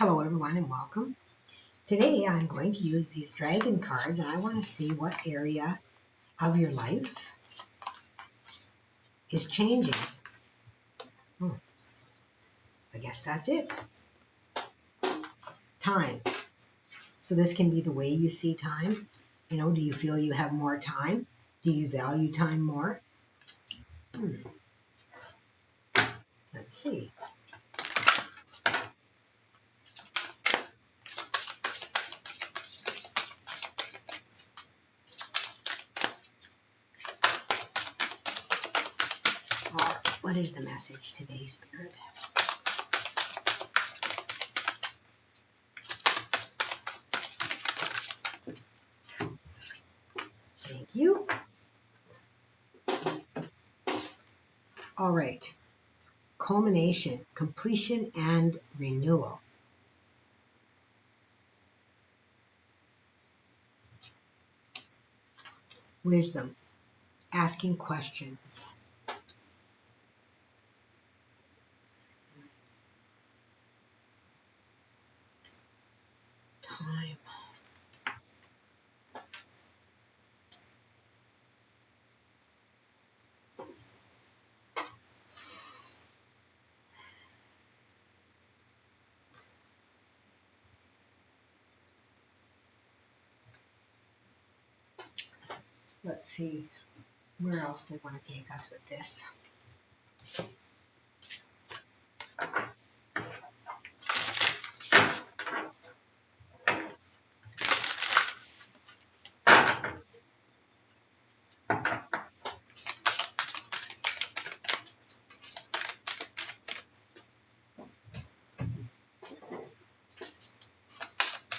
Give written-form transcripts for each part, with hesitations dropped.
Hello everyone and welcome. Today I'm going to use these dragon cards and I want to see what area of your life is changing. I guess that's it. Time. So this can be the way you see time. Do you feel you have more time? Do you value time more? Let's see. What is the message today, Spirit? Thank you. All right. Culmination, completion, and renewal. Wisdom, asking questions. Time. Let's see where else they want to take us with this.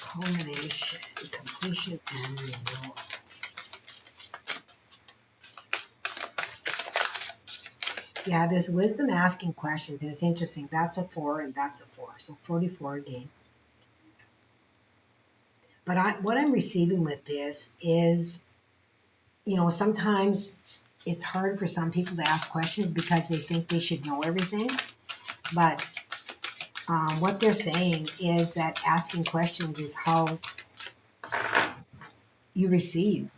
Culmination, completion, and renewal. Yeah, there's wisdom asking questions, and it's interesting. That's a 4 and that's a 4. So 44 again. But what I'm receiving with this is, sometimes it's hard for some people to ask questions because they think they should know everything. But what they're saying is that asking questions is how you receive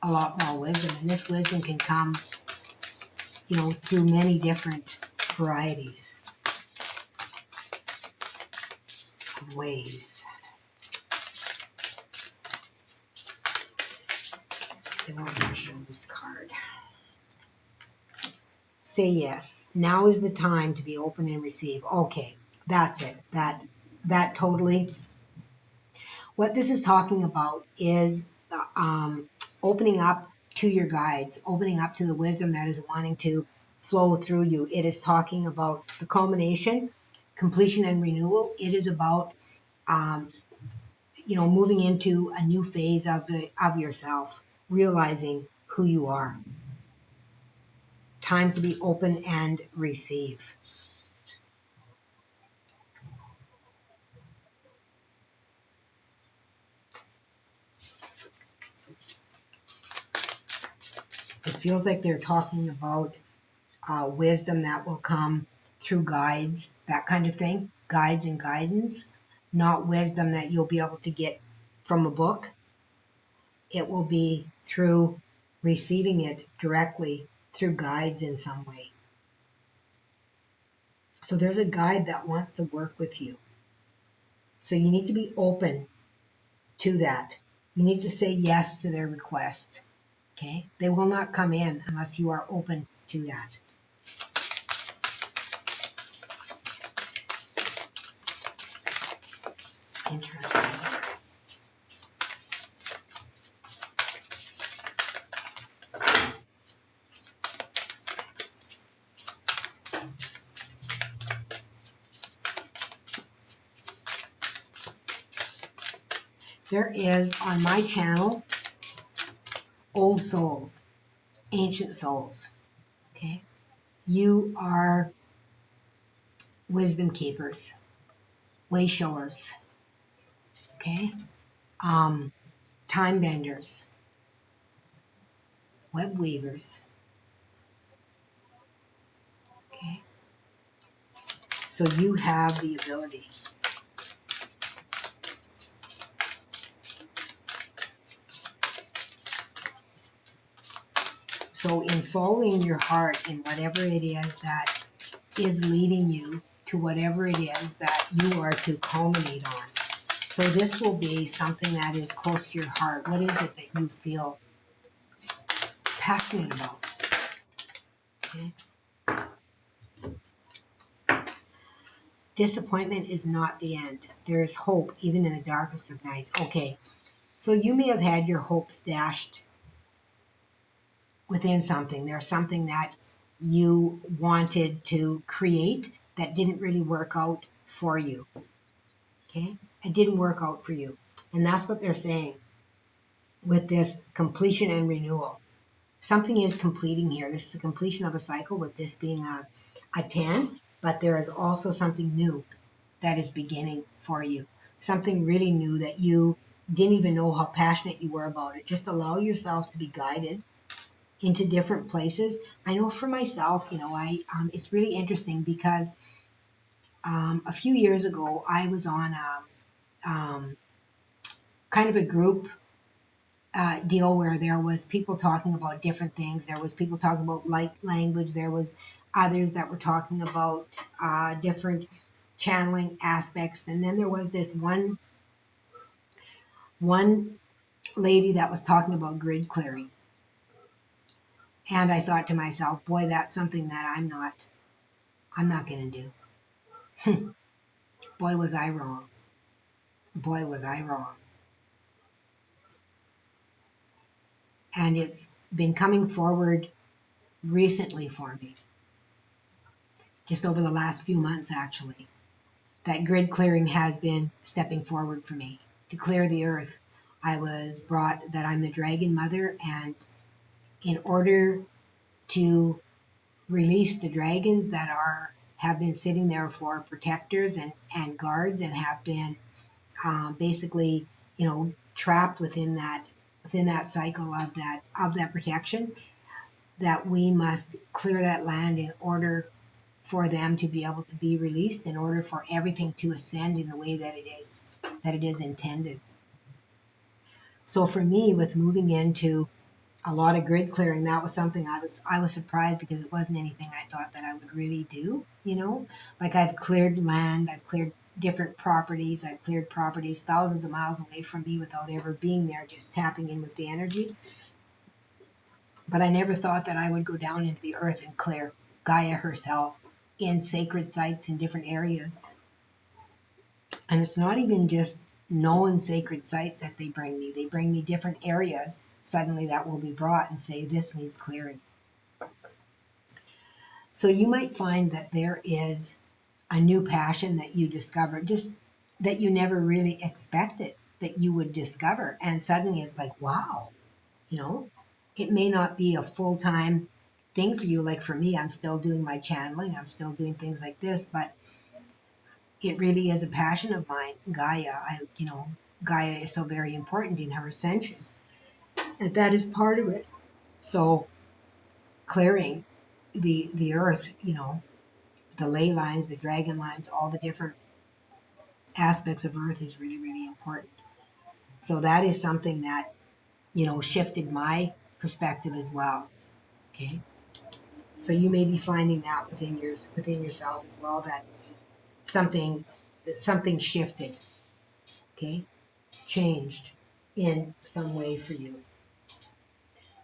a lot more wisdom. And this wisdom can come, through many different varieties of ways. I want to show this card. Say yes. Now is the time to be open and receive. Okay, that's it. That totally. What this is talking about is opening up to your guides, opening up to the wisdom that is wanting to flow through you. It is talking about the culmination, completion, and renewal. It is about moving into a new phase of yourself, realizing who you are. Time to be open and receive. It feels like they're talking about wisdom that will come through guides, that kind of thing, guides and guidance, not wisdom that you'll be able to get from a book. It will be through receiving it directly through guides in some way. So there's a guide that wants to work with you. So you need to be open to that. You need to say yes to their request. Okay? They will not come in unless you are open to that. Interesting. There is on my channel old souls, ancient souls. Okay? You are wisdom keepers, way showers. Okay? Time benders, web weavers. Okay? So you have the ability So in following your heart in whatever it is that is leading you to whatever it is that you are to culminate on. So this will be something that is close to your heart. What is it that you feel passionate about? Okay. Disappointment is not the end. There is hope even in the darkest of nights. Okay. So you may have had your hopes dashed within something. There's something that you wanted to create that didn't really work out for you. Okay? It didn't work out for you. And that's what they're saying with this completion and renewal. Something is completing here. This is the completion of a cycle, with this being a 10, but there is also something new that is beginning for you. Something really new that you didn't even know how passionate you were about it. Just allow yourself to be guided into different places. I know for myself, I it's really interesting because a few years ago I was on kind of a group deal where there was people talking about different things. There was people talking about light language. There was others that were talking about different channeling aspects, and then there was this one lady that was talking about grid clearing. And I thought to myself, boy, that's something that I'm not going to do. Boy, was I wrong. Boy, was I wrong. And it's been coming forward recently for me, just over the last few months, actually. That grid clearing has been stepping forward for me to clear the earth. I was brought that I'm the dragon mother, and in order to release the dragons that have been sitting there for protectors and guards, and have been basically, trapped within that cycle of that protection, that we must clear that land in order for them to be able to be released, in order for everything to ascend in the way that it is intended. So for me, with moving into a lot of grid clearing, that was something I was surprised, because it wasn't anything I thought that I would really do. Like, I've cleared land, I've cleared different properties, I've cleared properties thousands of miles away from me without ever being there, just tapping in with the energy. But I never thought that I would go down into the earth and clear Gaia herself in sacred sites in different areas. And it's not even just known sacred sites that they bring me. They bring me different areas suddenly that will be brought and say, this needs clearing. So you might find that there is a new passion that you discover, just that you never really expected that you would discover. And suddenly it's like, wow, you know, it may not be a full time thing for you. Like for me, I'm still doing my channeling, I'm still doing things like this, but it really is a passion of mine. Gaia is so very important in her ascension, and that is part of it. So clearing the earth, the ley lines, the dragon lines, all the different aspects of earth is really, really important. So that is something that, shifted my perspective as well. Okay. So you may be finding that within yourself as well, that something something shifted, okay, changed in some way for you.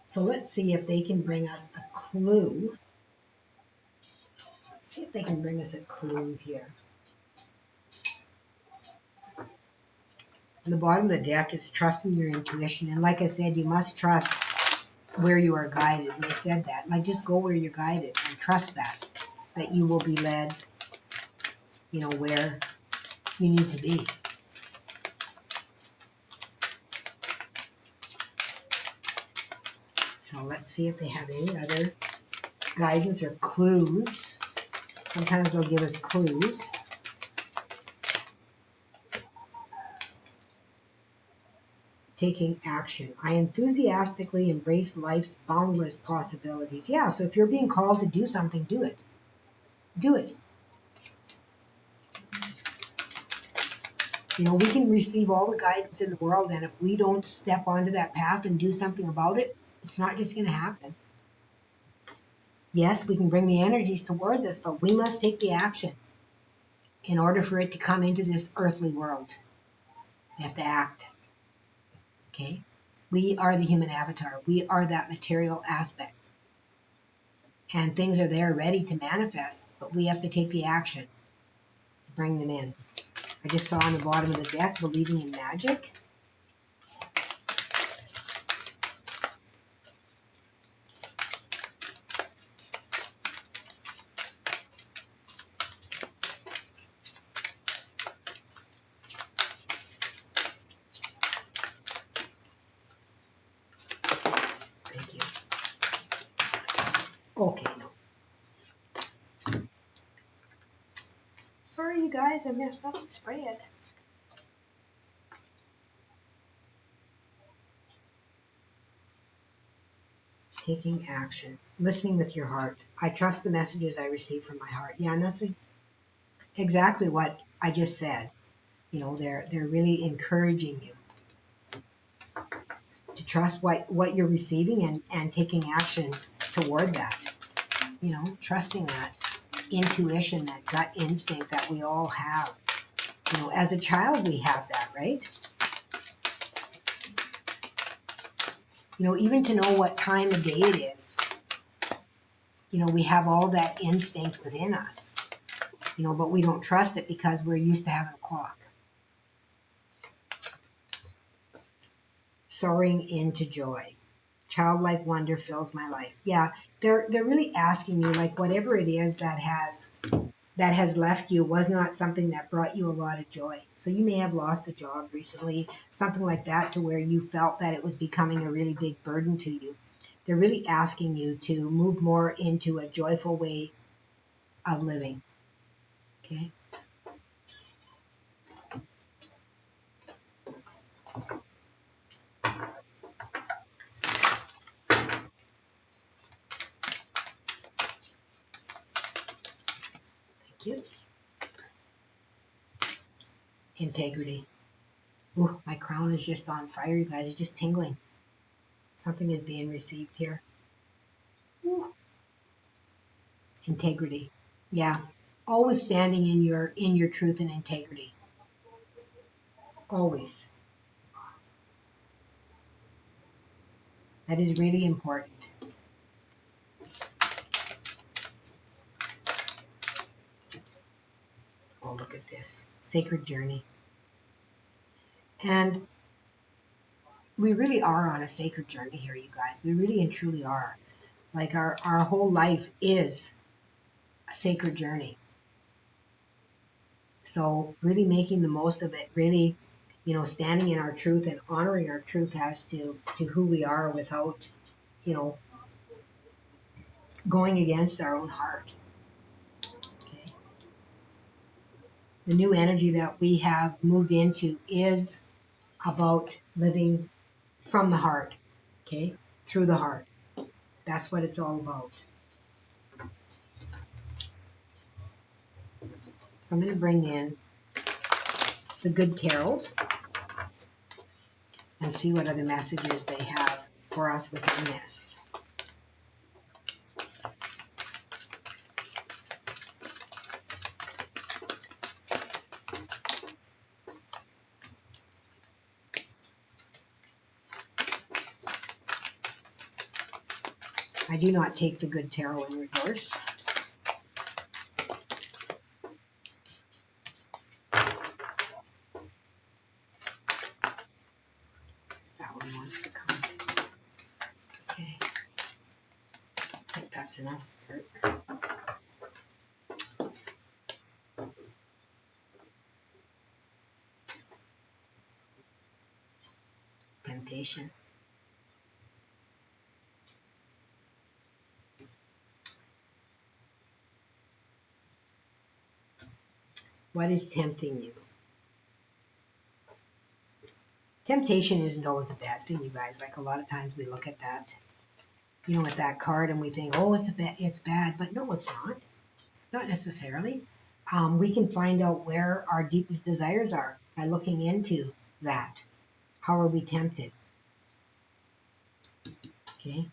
So let's see if they can bring us a clue. Let's see if they can bring us a clue here. On the bottom of the deck is trusting your intuition. And like I said, you must trust where you are guided. And they said that. Like, just go where you're guided and trust that you will be led, where you need to be. So let's see if they have any other guidance or clues. Sometimes they'll give us clues. Taking action. I enthusiastically embrace life's boundless possibilities. Yeah, so if you're being called to do something, do it. Do it. We can receive all the guidance in the world, and if we don't step onto that path and do something about it, it's not just going to happen. Yes, we can bring the energies towards us, but we must take the action in order for it to come into this earthly world. We have to act. Okay? We are the human avatar. We are that material aspect. And things are there ready to manifest, but we have to take the action to bring them in. I just saw on the bottom of the deck, believing in magic. Thank you. Okay, no. Sorry, you guys, I messed up the spread. Taking action, listening with your heart. I trust the messages I receive from my heart. Yeah, and that's exactly what I just said. You know, they're really encouraging you to trust what you're receiving and taking action toward that. You know, trusting that intuition, that gut instinct that we all have. You know, as a child, we have that, right? You know, even to know what time of day it is, you know, we have all that instinct within us, you know, but we don't trust it because we're used to having a clock. Soaring into joy. Childlike wonder fills my life. Yeah, they're really asking you, like, whatever it is that has left you was not something that brought you a lot of joy. So you may have lost a job recently, something like that, to where you felt that it was becoming a really big burden to you. They're really asking you to move more into a joyful way of living. Okay. Thank you. Integrity. Ooh, my crown is just on fire, you guys. It's just tingling. Something is being received here. Ooh. Integrity. Yeah. Always standing in your truth and integrity. Always. That is really important. Oh, look at this. Sacred journey. And we really are on a sacred journey here, you guys. We really and truly are. Like our whole life is a sacred journey. So really making the most of it, really, you know, standing in our truth and honoring our truth as to who we are without, you know, going against our own heart. Okay. The new energy that we have moved into is about living from the heart, okay, through the heart. That's what it's all about. So I'm going to bring in the Good Tarot and see what other messages they have for us within this. I do not take the Good Tarot in reverse. That one wants to come. Okay. I think that's enough, Spirit. Temptation. What is tempting you? Temptation isn't always a bad thing, you guys. Like a lot of times we look at that, you know, at that card and we think, oh, it's bad. But no, it's not. Not necessarily. We can find out where our deepest desires are by looking into that. How are we tempted? Okay.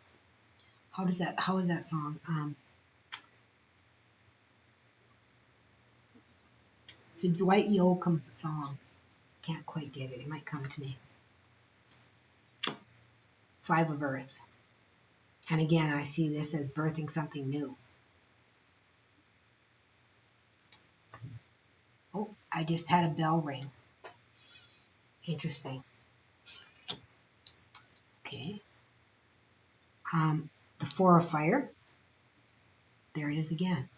How is that song? It's a Dwight Yoakam song. Can't quite get it. It might come to me. Five of Earth. And again, I see this as birthing something new. Oh, I just had a bell ring. Interesting. Okay. The Four of Fire. There it is again.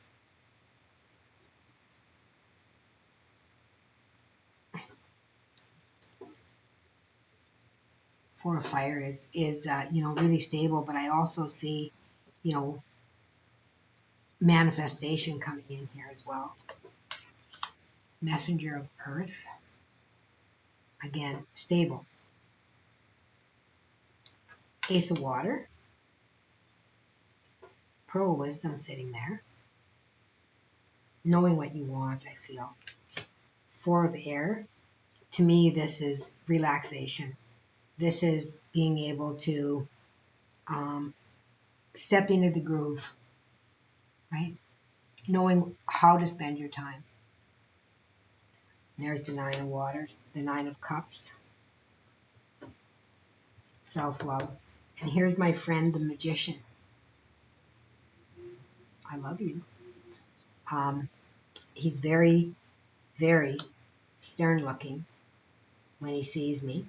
Four of Fire is really stable, but I also see, you know, manifestation coming in here as well. Messenger of Earth. Again, stable. Ace of Water. Pearl of Wisdom sitting there. Knowing what you want, I feel. Four of Air. To me, this is relaxation. This is being able to step into the groove, right? Knowing how to spend your time. There's the Nine of Waters, the Nine of Cups. Self-love. And here's my friend, the Magician. I love you. He's very, very stern looking when he sees me.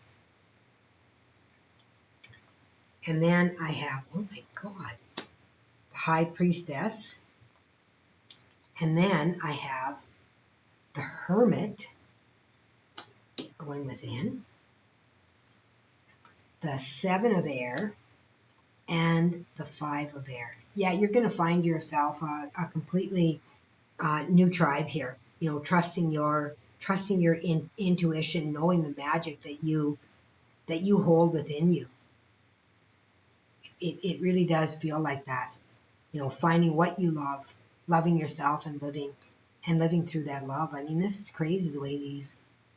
And then I have, oh my God, the High Priestess. And then I have the Hermit going within, the Seven of Air, and the Five of Air. Yeah, you're going to find yourself a completely new tribe here. You know, trusting your intuition, knowing the magic that you hold within you. It really does feel like that. You know, finding what you love, loving yourself, and living through that love. I mean, this is crazy the way these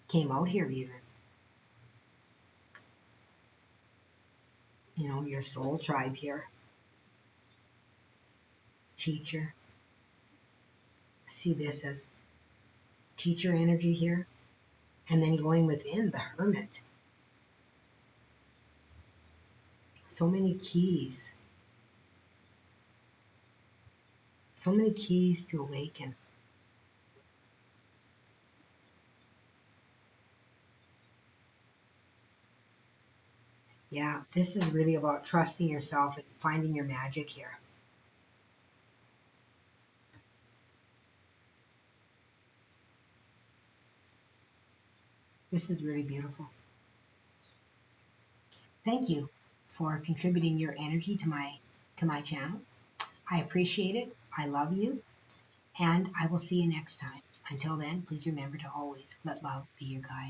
came out here. Even, you know, your soul tribe here. Teacher. I see this as teacher energy here. And then going within, the Hermit. So many keys. So many keys to awaken. Yeah, this is really about trusting yourself and finding your magic here. This is really beautiful. Thank you for contributing your energy to my channel. I appreciate it. I love you, and I will see you next time. Until then, please remember to always let love be your guide.